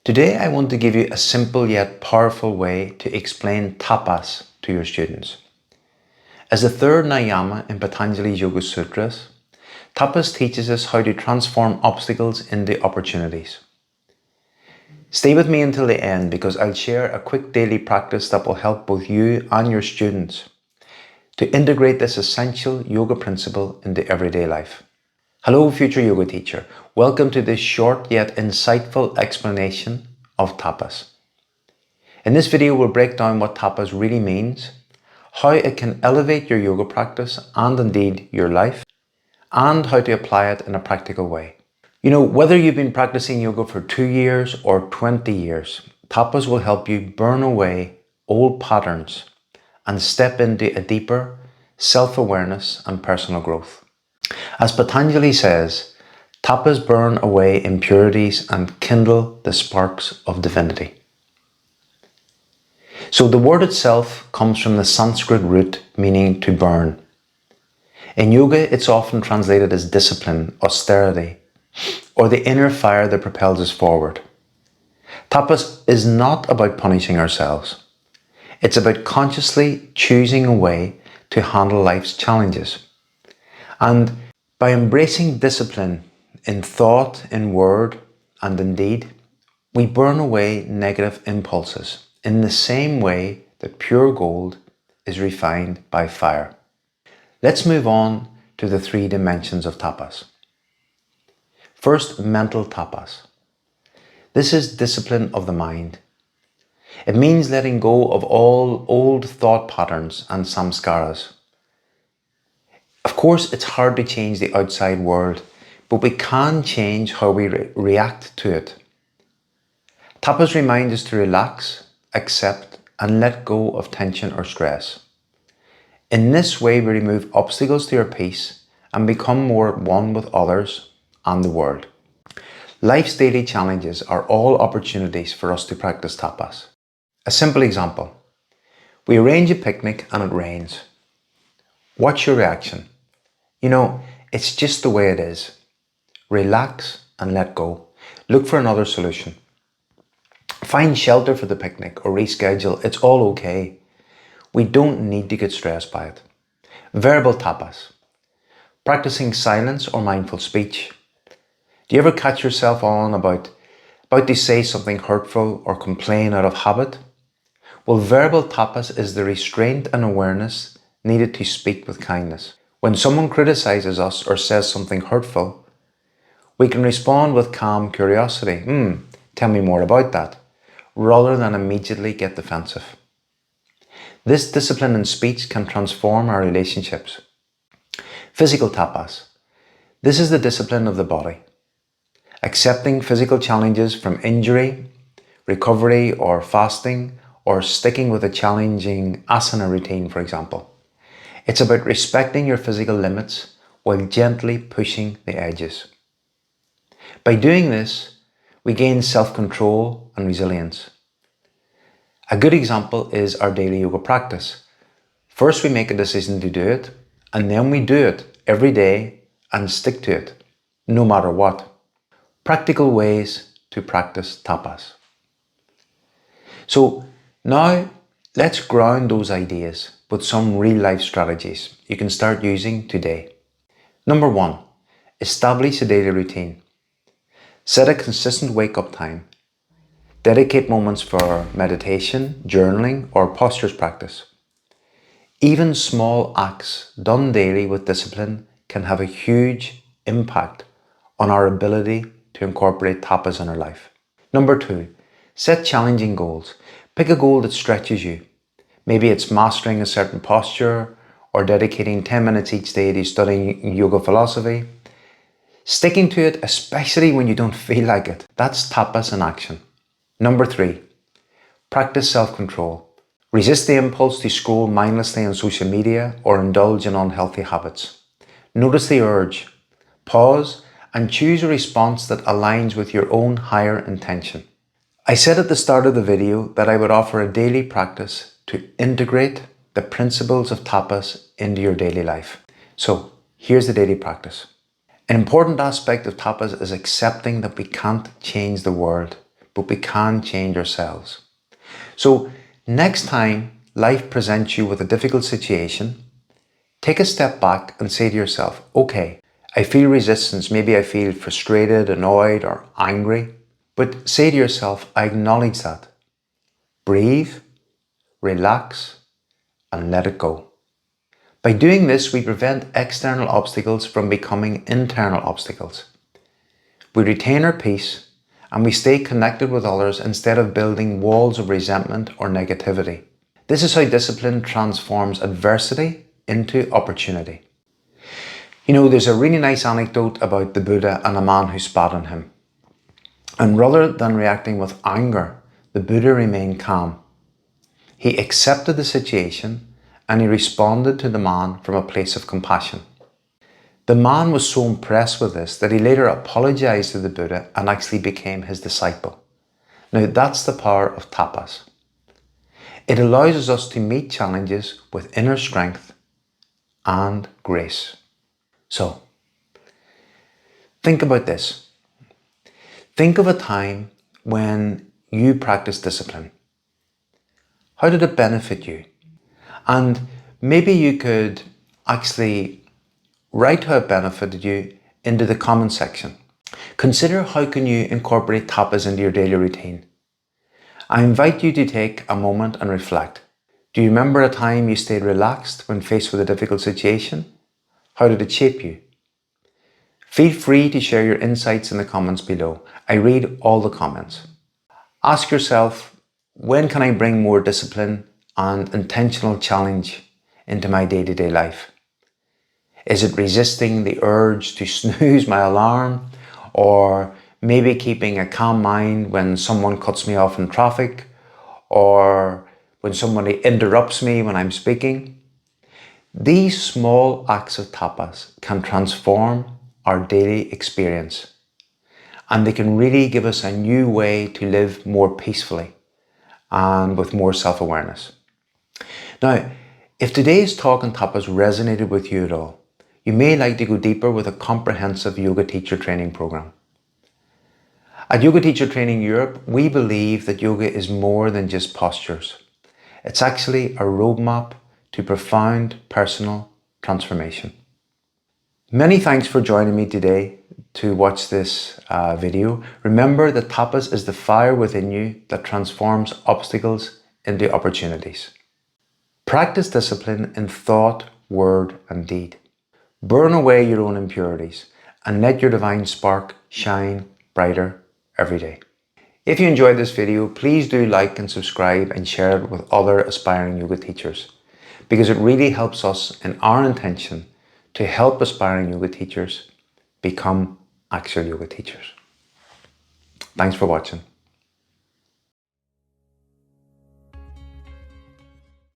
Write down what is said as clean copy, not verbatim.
Today I want to give you a simple yet powerful way to explain tapas to your students. As the third Niyama in Patanjali's Yoga Sutras, tapas teaches us how to transform obstacles into opportunities. Stay with me until the end because I'll share a quick daily practice that will help both you and your students to integrate this essential yoga principle into everyday life. Hello, future yoga teacher. Welcome to this short yet insightful explanation of tapas. In this video, we'll break down what tapas really means, how it can elevate your yoga practice and indeed your life, and how to apply it in a practical way. You know, whether you've been practicing yoga for 2 years or 20 years, tapas will help you burn away old patterns and step into a deeper self-awareness and personal growth. As Patanjali says, tapas burn away impurities and kindle the sparks of divinity. So the word itself comes from the Sanskrit root meaning to burn. In yoga, it's often translated as discipline, austerity, or the inner fire that propels us forward. Tapas is not about punishing ourselves. It's about consciously choosing a way to handle life's challenges. And by embracing discipline in thought, in word, and in deed, we burn away negative impulses in the same way that pure gold is refined by fire. Let's move on to the 3 dimensions of tapas. First, mental tapas. This is discipline of the mind. It means letting go of all old thought patterns and samskaras. Of course, it's hard to change the outside world, but we can change how we react to it. Tapas remind us to relax, accept, and let go of tension or stress. In this way, we remove obstacles to our peace and become more at one with others and the world. Life's daily challenges are all opportunities for us to practice tapas. A simple example. We arrange a picnic and it rains. What's your reaction? You know, it's just the way it is. Relax and let go. Look for another solution. Find shelter for the picnic or reschedule. It's all okay. We don't need to get stressed by it. Verbal tapas. Practicing silence or mindful speech. Do you ever catch yourself on about to say something hurtful or complain out of habit? Well, verbal tapas is the restraint and awareness needed to speak with kindness. When someone criticizes us or says something hurtful, we can respond with calm curiosity. Tell me more about that, rather than immediately get defensive. This discipline in speech can transform our relationships. Physical tapas. This is the discipline of the body. Accepting physical challenges from injury, recovery, or fasting, or sticking with a challenging asana routine, for example. It's about respecting your physical limits while gently pushing the edges. By doing this, we gain self-control and resilience. A good example is our daily yoga practice. First, we make a decision to do it, and then we do it every day and stick to it, no matter what. Practical ways to practice tapas. So now, let's ground those ideas with some real-life strategies you can start using today. Number 1, establish a daily routine. Set a consistent wake-up time. Dedicate moments for meditation, journaling, or postures practice. Even small acts done daily with discipline can have a huge impact on our ability to incorporate tapas in our life. Number 2, set challenging goals. Pick a goal that stretches you. Maybe it's mastering a certain posture or dedicating 10 minutes each day to studying yoga philosophy. Sticking to it, especially when you don't feel like it, that's tapas in action. Number 3, practice self-control. Resist the impulse to scroll mindlessly on social media or indulge in unhealthy habits. Notice the urge, pause, and choose a response that aligns with your own higher intention. I said at the start of the video that I would offer a daily practice to integrate the principles of tapas into your daily life. So here's the daily practice. An important aspect of tapas is accepting that we can't change the world, but we can change ourselves. So next time life presents you with a difficult situation, take a step back and say to yourself, okay, I feel resistance. Maybe I feel frustrated, annoyed, or angry. But say to yourself, I acknowledge that. Breathe, relax, and let it go. By doing this, we prevent external obstacles from becoming internal obstacles. We retain our peace and we stay connected with others instead of building walls of resentment or negativity. This is how discipline transforms adversity into opportunity. You know, there's a really nice anecdote about the Buddha and a man who spat on him. And rather than reacting with anger, the Buddha remained calm. He accepted the situation and he responded to the man from a place of compassion. The man was so impressed with this that he later apologized to the Buddha and actually became his disciple. Now that's the power of tapas. It allows us to meet challenges with inner strength and grace. So, think about this. Think of a time when you practiced discipline. How did it benefit you? And maybe you could actually write how it benefited you into the comment section. Consider how can you incorporate tapas into your daily routine. I invite you to take a moment and reflect. Do you remember a time you stayed relaxed when faced with a difficult situation? How did it shape you? Feel free to share your insights in the comments below. I read all the comments. Ask yourself, when can I bring more discipline and intentional challenge into my day-to-day life? Is it resisting the urge to snooze my alarm, or maybe keeping a calm mind when someone cuts me off in traffic, or when somebody interrupts me when I'm speaking? These small acts of tapas can transform our daily experience, and they can really give us a new way to live more peacefully and with more self-awareness. Now, if today's talk on tapas resonated with you at all, you may like to go deeper with a comprehensive yoga teacher training program. At Yoga Teacher Training Europe, we believe that yoga is more than just postures. It's actually a roadmap to profound personal transformation. Many thanks for joining me today to watch this video. Remember that tapas is the fire within you that transforms obstacles into opportunities. Practice discipline in thought, word, and deed. Burn away your own impurities and let your divine spark shine brighter every day. If you enjoyed this video, please do like and subscribe and share it with other aspiring yoga teachers, because it really helps us in our intention to help aspiring yoga teachers become actual yoga teachers. Thanks for watching.